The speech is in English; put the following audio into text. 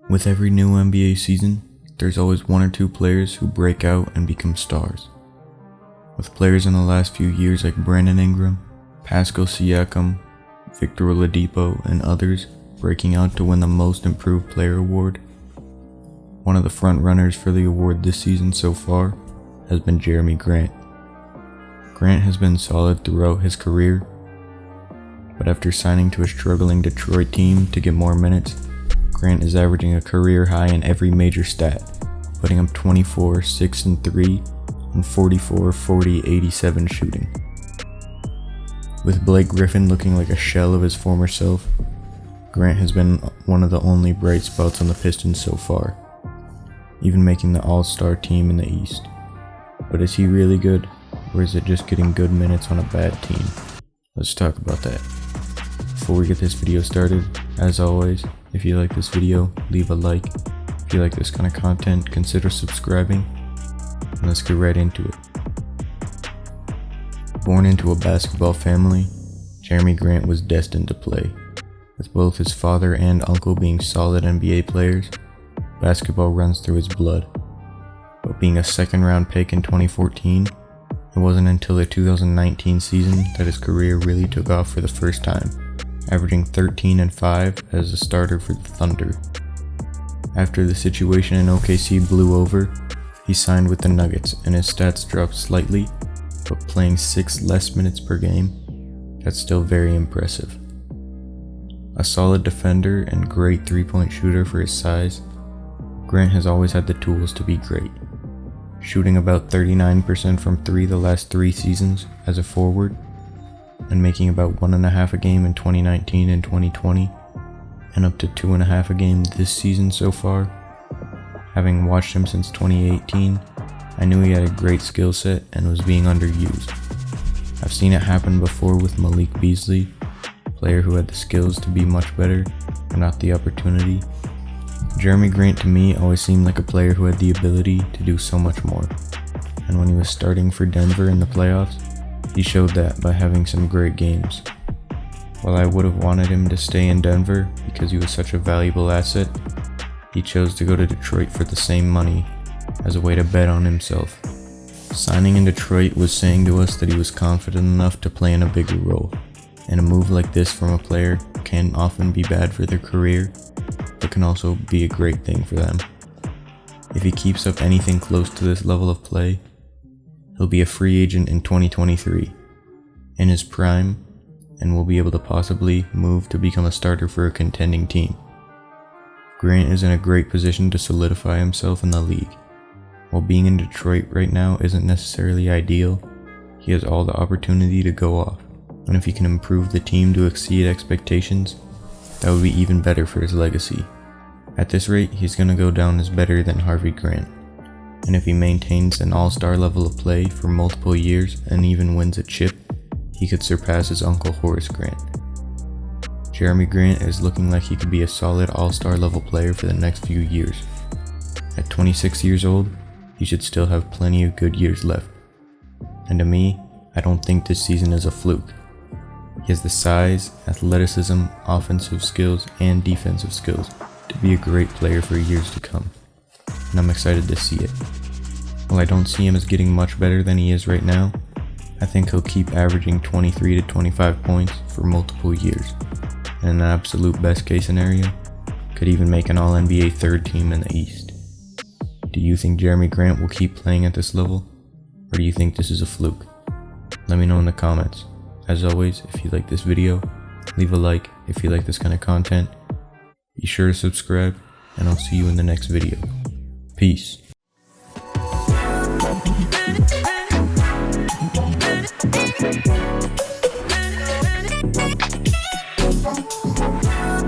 With every new NBA season, there's always one or two players who break out and become stars. With players in the last few years like Brandon Ingram, Pascal Siakam, Victor Oladipo, and others breaking out to win the Most Improved Player award, one of the front runners for the award this season so far has been Jerami Grant. Grant has been solid throughout his career, but after signing to a struggling Detroit team to get more minutes, Grant is averaging a career high in every major stat, putting up 24, 6 and 3 on 44, 40, 87 shooting. With Blake Griffin looking like a shell of his former self, Grant has been one of the only bright spots on the Pistons so far, even making the All-Star team in the East. But is he really good, or is it just getting good minutes on a bad team? Let's talk about that. Before we get this video started, as always, if you like this video, leave a like. If you like this kind of content, consider subscribing. And let's get right into it. Born into a basketball family, Jerami Grant was destined to play. With both his father and uncle being solid NBA players, basketball runs through his blood. But being a second-round pick in 2014, it wasn't until the 2019 season that his career really took off for the first time, averaging 13 and 5 as a starter for the Thunder. After the situation in OKC blew over, he signed with the Nuggets and his stats dropped slightly, but playing 6 less minutes per game, that's still very impressive. A solid defender and great three-point shooter for his size, Grant has always had the tools to be great, shooting about 39% from 3 the last 3 seasons as a forward, and making about 1.5 a game in 2019 and 2020, and up to 2.5 a game this season so far. Having watched him since 2018, I knew he had a great skill set and was being underused. I've seen it happen before with Malik Beasley, a player who had the skills to be much better, but not the opportunity. Jerami Grant to me always seemed like a player who had the ability to do so much more, and when he was starting for Denver in the playoffs, he showed that by having some great games. While I would have wanted him to stay in Denver because he was such a valuable asset, he chose to go to Detroit for the same money as a way to bet on himself. Signing in Detroit was saying to us that he was confident enough to play in a bigger role, and a move like this from a player can often be bad for their career, but can also be a great thing for them. If he keeps up anything close to this level of play, he'll be a free agent in 2023, in his prime, and will be able to possibly move to become a starter for a contending team. Grant is in a great position to solidify himself in the league. While being in Detroit right now isn't necessarily ideal, he has all the opportunity to go off, and if he can improve the team to exceed expectations, that would be even better for his legacy. At this rate, he's going to go down as better than Harvey Grant, and if he maintains an all-star level of play for multiple years and even wins a chip, he could surpass his uncle Horace Grant. Jerami Grant is looking like he could be a solid all-star level player for the next few years. At 26 years old, he should still have plenty of good years left. And to me, I don't think this season is a fluke. He has the size, athleticism, offensive skills, and defensive skills to be a great player for years to come, and I'm excited to see it. While I don't see him as getting much better than he is right now, I think he'll keep averaging 23 to 25 points for multiple years, and in an absolute best case scenario, could even make an All-NBA third team in the East. Do you think Jerami Grant will keep playing at this level, or do you think this is a fluke? Let me know in the comments. As always, if you like this video, leave a like. If you like this kind of content, be sure to subscribe, and I'll see you in the next video. Peace.